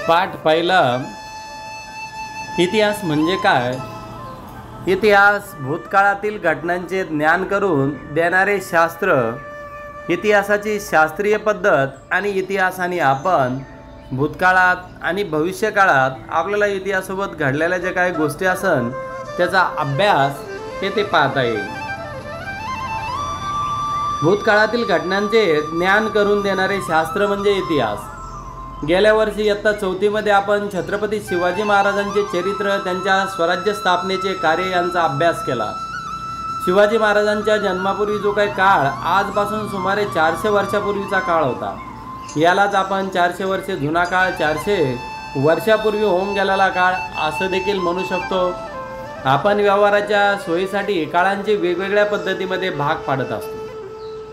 पाठ पहिला, इतिहास म्हणजे काय? इतिहास भूतकाळातील घटनांचे ज्ञान करून देणारे शास्त्र. इतिहासाची शास्त्रीय पद्धत आणि इतिहास आणि आपण भूतकाळात आणि भविष्यकाळात आपल्याला इतिहासासोबत घडलेल्या ज्या काही गोष्टी असन त्याचा अभ्यास हे ते पाहता येईल. भूतकाळातील घटनांचे ज्ञान करून देणारे शास्त्र म्हणजे इतिहास. गेल्या वर्षी इयत्ता 4थीमध्ये आपण छत्रपती शिवाजी महाराजांचे चरित्र, त्यांच्या स्वराज्य स्थापनेचे कार्य यांचा अभ्यास केला. शिवाजी महाराजांच्या जन्मापूर्वी जो काही काळ आजपासून सुमारे 400 वर्षापूर्वीचा काळ होता, यालाच आपण 400 वर्षे जुना काळ, 400 वर्षापूर्वी होऊन गेलेला काळ असं देखील म्हणू शकतो. आपण व्यवहाराच्या सोयीसाठी काळांचे वेगवेगळ्या पद्धतीमध्ये भाग पाडत असतो.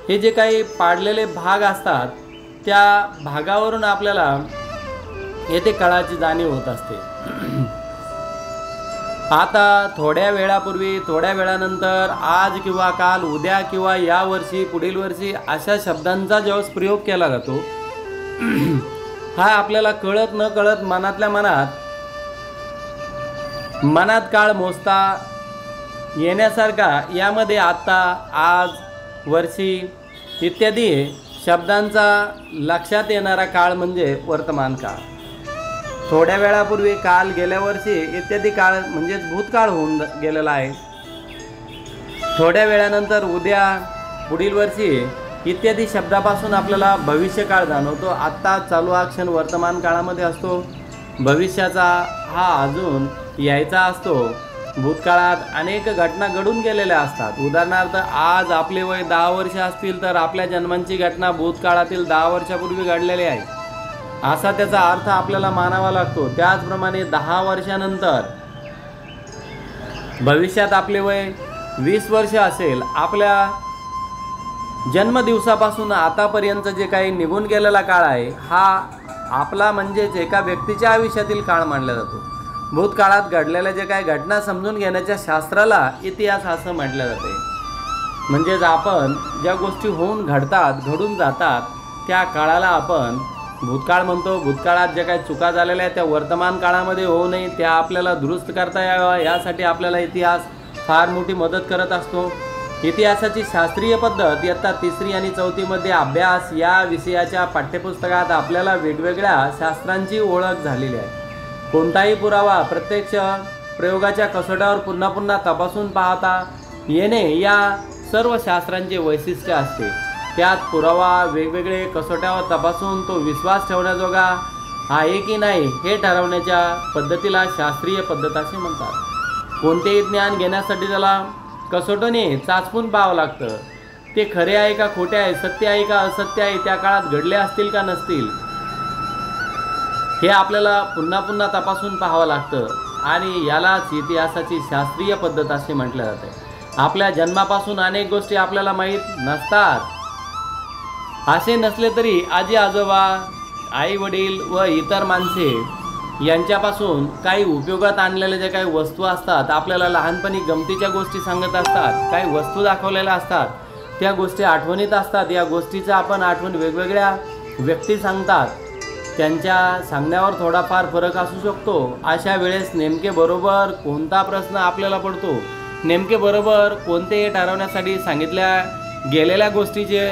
हे जे काही पाडलेले भाग असतात त्या भागावरून आपल्याला येथे काळाची जाणीव होत असते. आता थोड्या वेळापूर्वी, थोड्या वेळानंतर, आज किंवा काल, उद्या किंवा या वर्षी, पुढील वर्षी अशा शब्दांचा जेव्हा प्रयोग केला जातो हा आपल्याला कळत न कळत मनातल्या मनात काळ मोजता येण्यासारखा यामध्ये आत्ता, आज, वर्षी इत्यादी शब्दांचा लक्षात येणारा काळ म्हणजे वर्तमान काळ. थोड्या वेळापूर्वी, काल, गेल्या वर्षी इत्यादी काळ म्हणजेच भूतकाळ होऊन गेलेला आहे. थोड्या वेळानंतर, उद्या, पुढील वर्षी इत्यादी शब्दापासून आपल्याला भविष्यकाळ जाणवतो. आत्ता चालू हा क्षण वर्तमान काळामध्ये असतो. भविष्याचा हा अजून यायचा असतो. भूतकाळात अनेक घटना घडून गेलेल्या असतात. उदाहरणार्थ, आज आपले वय 10 वर्ष असतील तर आपल्या जन्मांची घटना भूतकाळातील 10 वर्षापूर्वी घडलेली आहे असा त्याचा अर्थ आपल्याला मानावा लागतो. त्याचप्रमाणे 10 वर्षानंतर भविष्यात आपले वय 20 वर्ष असेल. आपल्या जन्मदिवसापासून आतापर्यंत जे काही निघून गेलेला काळ आहे हा आपला म्हणजेच एका व्यक्तीच्या आयुष्यातील काळ मानला जातो. भूतकाळात घडलेल्या जे काही घटना समजून घेण्याच्या शास्त्राला इतिहास असं म्हटलं जाते. म्हणजेच आपण ज्या गोष्टी होऊन घडून जातात त्या काळाला आपण भूतकाळ म्हणतो. भूतकाळात ज्या काही चुका झालेल्या आहेत त्या वर्तमान काळामध्ये होऊ नये, त्या आपल्याला दुरुस्त करता याव्या यासाठी आपल्याला इतिहास फार मोठी मदत करत असतो. इतिहासाची शास्त्रीय पद्धत इयत्ता 3री आणि 4थीमध्ये अभ्यास या विषयाच्या पाठ्यपुस्तकात आपल्याला वेगवेगळ्या शास्त्रांची ओळख झालेली आहे. कोणताही पुरावा प्रत्यक्ष प्रयोगाच्या कसोट्यावर पुन्हा पुन्हा तपासून पाहता येणे या सर्व शास्त्रांचे वैशिष्ट्य असते. त्यात पुरावा वेगवेगळे कसोट्यावर तपासून तो विश्वास ठेवण्याजोगा आहे की नाही हे ठरवण्याच्या पद्धतीला शास्त्रीय पद्धत असे म्हणतात. कोणतेही ज्ञान घेण्यासाठी त्याला कसोटीने चाचपून पाहावं लागतं. ते खरे आहे का खोटे आहे, सत्य आहे का असत्य आहे, त्या काळात घडले असतील का नसतील हे आपल्याला पुन्हा पुन्हा तपासून पाहावं लागतं आणि यालाच इतिहासाची शास्त्रीय पद्धत असे म्हटले जाते. आपल्या जन्मापासून अनेक गोष्टी आपल्याला माहीत नसतात. असे नसले तरी आजी आजोबा, आई वडील व इतर माणसे यांच्यापासून काही उपयोगात आणलेल्या ज्या काही वस्तू असतात, आपल्याला लहानपणी गमतीच्या गोष्टी सांगत असतात, काही वस्तू दाखवलेल्या असतात, त्या गोष्टी आठवणीत असतात. या गोष्टीचा आपण आठवण वेगवेगळ्या व्यक्ती सांगतात, त्यांच्या सांगण्यावर थोडाफार फरक असू शकतो. अशा वेळेस नेमके बरोबर कोणता प्रश्न आपल्याला पडतो, नेमके बरोबर कोणते हे ठरवण्यासाठी सांगितल्या गेलेल्या गोष्टीचे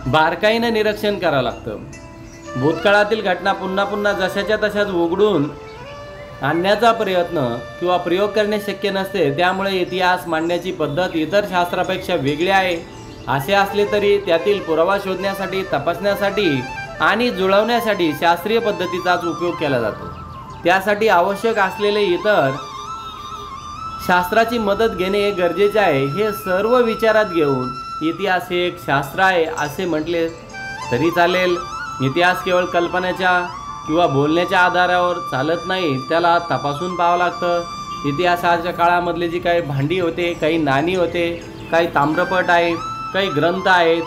बारकाईनं निरीक्षण करावं लागतं. भूतकाळातील घटना पुन्हा पुन्हा जशाच्या तशाच उघडून आणण्याचा प्रयत्न किंवा प्रयोग करणे शक्य नसते. त्यामुळे इतिहास मांडण्याची पद्धत इतर शास्त्रापेक्षा वेगळी आहे. असे असले तरी त्यातील पुरावा शोधण्यासाठी, तपासण्यासाठी आणि जुळवण्यासाठी शास्त्रीय पद्धतीचाच उपयोग केला जातो. त्यासाठी आवश्यक असलेले इतर शास्त्राची मदत घेणे गरजेचे आहे. हे सर्व विचारात घेऊन इतिहास हे एक शास्त्र आहे असे म्हटले तरी चालेल. इतिहास केवळ कल्पनेच्या किंवा बोलण्याच्या आधारावर चालत नाही, त्याला तपासून पाहावं लागतं. इतिहासाच्या काळामधले जी काही भांडी होते, काही नाणी होते, काही ताम्रपट आहे, काही ग्रंथ आहेत,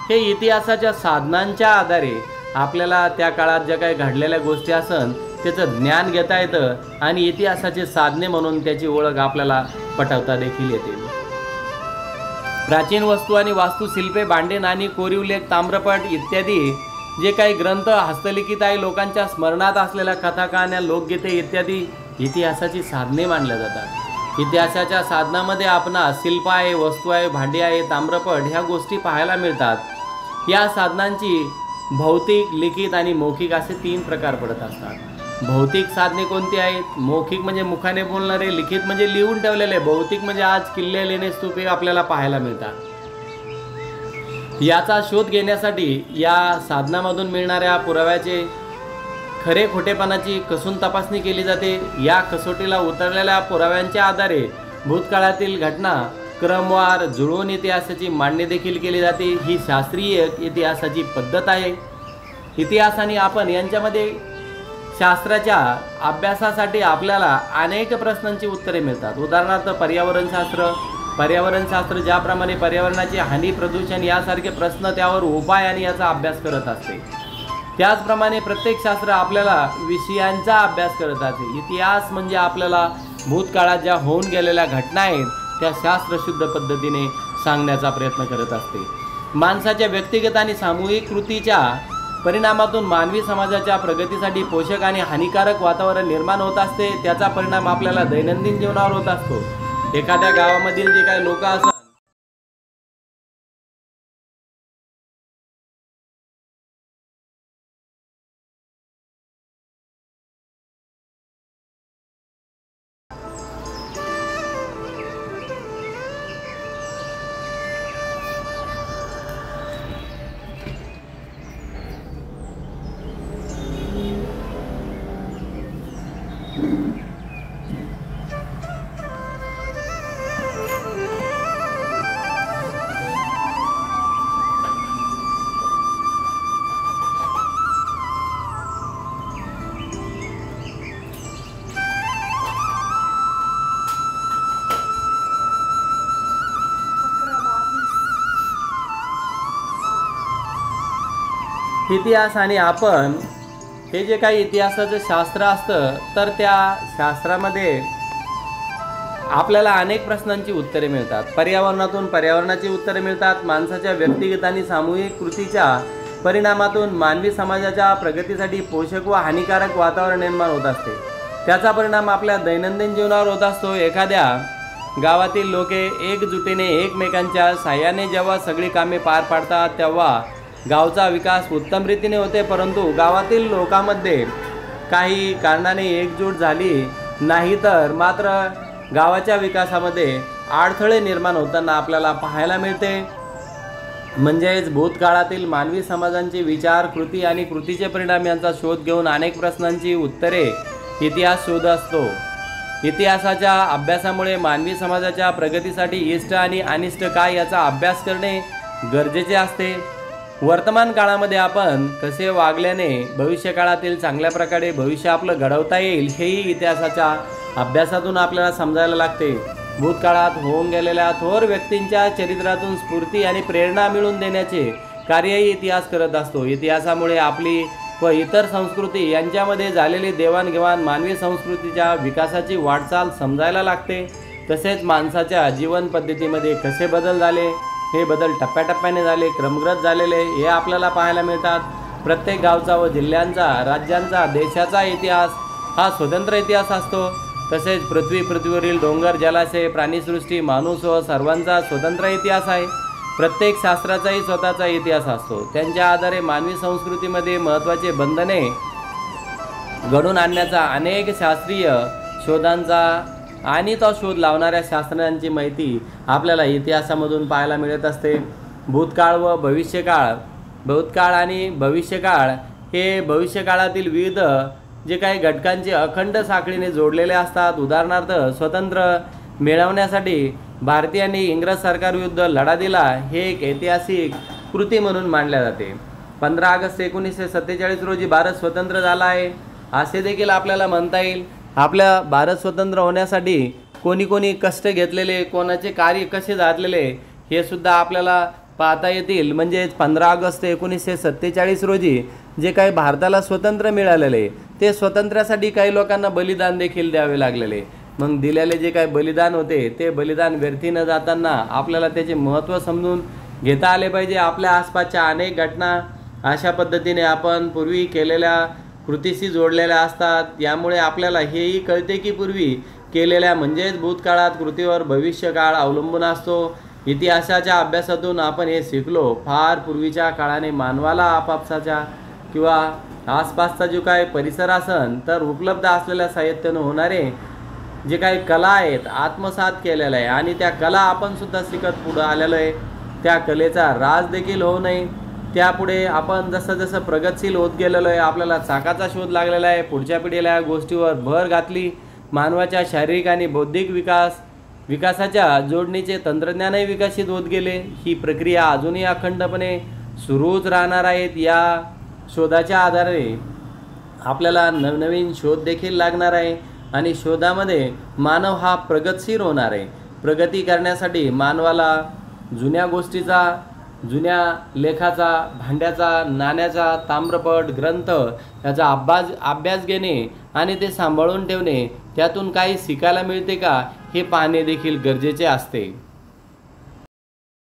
हे इतिहासाच्या साधनांच्या आधारे आपल्याला त्या काळात ज्या काही घडलेल्या गोष्टी असन त्याचं ज्ञान घेता येतं आणि इतिहासाचे साधने म्हणून त्याची ओळख आपल्याला पटवता देखील येते. प्राचीन वस्तू आणि वास्तुशिल्पे, भांडे, नाणी, कोरीव लेख, ताम्रपट इत्यादी जे काही ग्रंथ हस्तलिखित आहे, लोकांच्या स्मरणात असलेल्या कथा कहाण्या, लोकगीते इत्यादी इतिहासाची साधने मानल्या जातात. इतिहासाच्या साधनामध्ये आपणास शिल्प आहे, वस्तू आहे, भांडी आहे, ताम्रपट ह्या गोष्टी पाहायला मिळतात. या साधनांची भौतिक, लिखित आणि मौखिक असे 3 प्रकार पडत असतात. भौतिक साधने कोणती आहेत? मौखिक म्हणजे मुखाने बोलणारे, लिखित म्हणजे लिहून ठेवलेले, भौतिक म्हणजे आज किल्ले, लेणे, स्तूपे आपल्याला पाहायला मिळतात. याचा शोध घेण्यासाठी या साधनामधून मिळणाऱ्या पुराव्याचे खरे खोटेपणाची कसून तपासणी केली जाते. या कसोटीला उतरलेल्या पुराव्यांच्या आधारे भूतकाळातील घटना क्रमवार जुळवून इतिहासाची मांडणी देखील केली जाते. ही शास्त्रीय इतिहासाची पद्धत आहे. इतिहास आणि आपण यांच्यामध्ये शास्त्राच्या अभ्यासासाठी आपल्याला अनेक प्रश्नांची उत्तरे मिळतात. उदाहरणार्थ पर्यावरणशास्त्र ज्याप्रमाणे पर्यावरणाची हानी, प्रदूषण यासारखे प्रश्न, त्यावर उपाय आणि याचा अभ्यास करत असते, त्याचप्रमाणे प्रत्येक शास्त्र आपल्याला विषयांचा अभ्यास करत असते. इतिहास म्हणजे आपल्याला भूतकाळात ज्या होऊन गेलेल्या घटना आहेत त्या शास्त्रशुद्ध पद्धतीने सांगण्याचा प्रयत्न करत असते. माणसाच्या व्यक्तिगत आणि सामूहिक कृतीच्या परिणामातून मानवी समाजाच्या प्रगतीसाठी पोषक आणि हानिकारक वातावरण निर्माण होत असते. त्याचा परिणाम आपल्याला दैनंदिन जीवनावर होत असतो. एखाद्या गावामधील जे काही लोक असतात, इतिहास आणि आपण हे जे काही इतिहासाचं शास्त्र असतं, तर त्या शास्त्रामध्ये आपल्याला अनेक प्रश्नांची उत्तरे मिळतात. पर्यावरणातून पर्यावरणाची उत्तरे मिळतात. माणसाच्या व्यक्तिगत आणि सामूहिक कृतीच्या परिणामातून मानवी समाजाच्या प्रगतीसाठी पोषक व हानिकारक वातावरण निर्माण होत असते. त्याचा परिणाम आपल्या दैनंदिन जीवनावर होत असतो. एखाद्या गावातील लोके एकजुटीने एकमेकांच्या साह्याने जेव्हा सगळी कामे पार पाडतात तेव्हा गावचा विकास उत्तम रीतीने होते. परंतु गावातील लोकांमध्ये काही कारणाने एकजूट झाली नाही तर मात्र गावाच्या विकासामध्ये अडथळे निर्माण होताना आपल्याला पाहायला मिळते. म्हणजेच भूतकाळातील मानवी समाजांचे विचार, कृती आणि कृतीचे परिणाम यांचा शोध घेऊन अनेक प्रश्नांची उत्तरे इतिहास शोध असतो. इतिहासाच्या अभ्यासामुळे मानवी समाजाच्या प्रगतीसाठी इष्ट आणि अनिष्ट काय याचा अभ्यास करणे गरजेचे असते. वर्तमान काळामध्ये आपण कसे वागल्याने भविष्यकाळातील चांगल्या प्रकारे भविष्य आपलं घडवता येईल हेही इतिहासाच्या अभ्यासातून आपल्याला समजायला लागते. भूतकाळात होऊन गेलेल्या थोर व्यक्तींच्या चरित्रातून स्फूर्ती आणि प्रेरणा मिळवून देण्याचे कार्यही इतिहास करत असतो. इतिहासामुळे आपली व इतर संस्कृती यांच्यामध्ये झालेली देवाणघेवाण मानवी संस्कृतीच्या विकासाची वाटचाल समजायला लागते. तसेच माणसाच्या जीवन पद्धतीमध्ये कसे बदल झाले, हे बदल टप्प्याटप्प्याने झाले, क्रमगत झालेले हे आपल्याला पाहायला मिळतात. प्रत्येक गावचा व जिल्ह्यांचा, राज्यांचा, देशाचा इतिहास हा स्वतंत्र इतिहास असतो. तसेच पृथ्वीवरील डोंगर, जलाशय, प्राणीसृष्टी, माणूस व सर्वांचा स्वतंत्र इतिहास आहे. प्रत्येक शास्त्राचाही स्वतःचा इतिहास असतो. त्यांच्या आधारे मानवी संस्कृतीमध्ये महत्त्वाचे बंधने घडून आणण्याचा अनेक शास्त्रीय शोधांचा आणि तो शोध लावणाऱ्या शास्त्रज्ञांची माहिती आपल्याला इतिहासामधून पाहायला मिळत असते. भूतकाळ व भविष्यकाळ, भूतकाळ आणि भविष्यकाळ हे भविष्यकाळातील विविध जे काही घटकांचे अखंड साखळीने जोडलेले असतात. उदाहरणार्थ, स्वातंत्र्य मिळवण्यासाठी भारतीयांनी इंग्रज सरकारविरुद्ध लढा दिला हे एक ऐतिहासिक कृती म्हणून मानले जाते. 15 ऑगस्ट 1947 रोजी भारत स्वतंत्र झाला आहे असे देखील आपल्याला म्हणता येईल. आपल्या भारत स्वतंत्र होण्यासाठी कोणी कोणी कष्ट घेतलेले, कोणाचे कार्य कसे झालेले हे सुद्धा आपल्याला पाहता येतील. म्हणजेच 15 ऑगस्ट 1947 रोजी जे काही भारताला स्वतंत्र मिळालेले ते स्वातंत्र्यासाठी काही लोकांना बलिदान देखील द्यावे लागलेले. मग दिलेले जे काही बलिदान होते ते बलिदान व्यर्थी न जाताना आपल्याला त्याचे महत्त्व समजून घेता आले पाहिजे. आपल्या आसपासच्या अनेक घटना अशा पद्धतीने आपण पूर्वी केलेल्या कृतीशी जोडलेल्या असतात। यामुळे आपल्याला हेही कळते की पूर्वी केलेल्या म्हणजेच भूतकाळात कृतीवर भविष्यकाळ अवलंबून असतो। इतिहासाच्या अभ्यासातून आपण हे शिकलो। फार पूर्वीच्या काळाने मानवाला आपापसाच्या किंवा आसपासचा जो काय परिसर असन तर उपलब्ध असलेल्या साहित्यानं होणारे जे काही कला आहेत आत्मसात केलेलं आहे आणि त्या कला आपण सुद्धा शिकत पुढं आलेलो आहे। त्या कलेचा ऱ्हास देखील होऊ नये। त्यापुढे आपण जसं जसं प्रगतशील होत गेलेलो आहे, आपल्याला चाकाचा शोध लागलेला आहे, पुढच्या पिढीला या गोष्टीवर भर घातली। मानवाच्या शारीरिक आणि बौद्धिक विकासाच्या जोडणीचे तंत्रज्ञानही विकसित होत गेले। ही प्रक्रिया अजूनही अखंडपणे सुरूच राहणार आहेत। या शोधाच्या आधारे आपल्याला नवनवीन शोध देखील लागणार आहे आणि शोधामध्ये मानव हा प्रगतशील होणार आहे। प्रगती करण्यासाठी मानवाला जुन्या गोष्टीचा, जुन्या लेखाचा, भांड्याचा, नाण्याचा, ताम्रपट, ग्रंथ याचा अभ्यास घेणे आणि ते सांभाळून ठेवणे, त्यातून काही शिकायला मिळते का हे पाहणे देखील गरजेचे असते।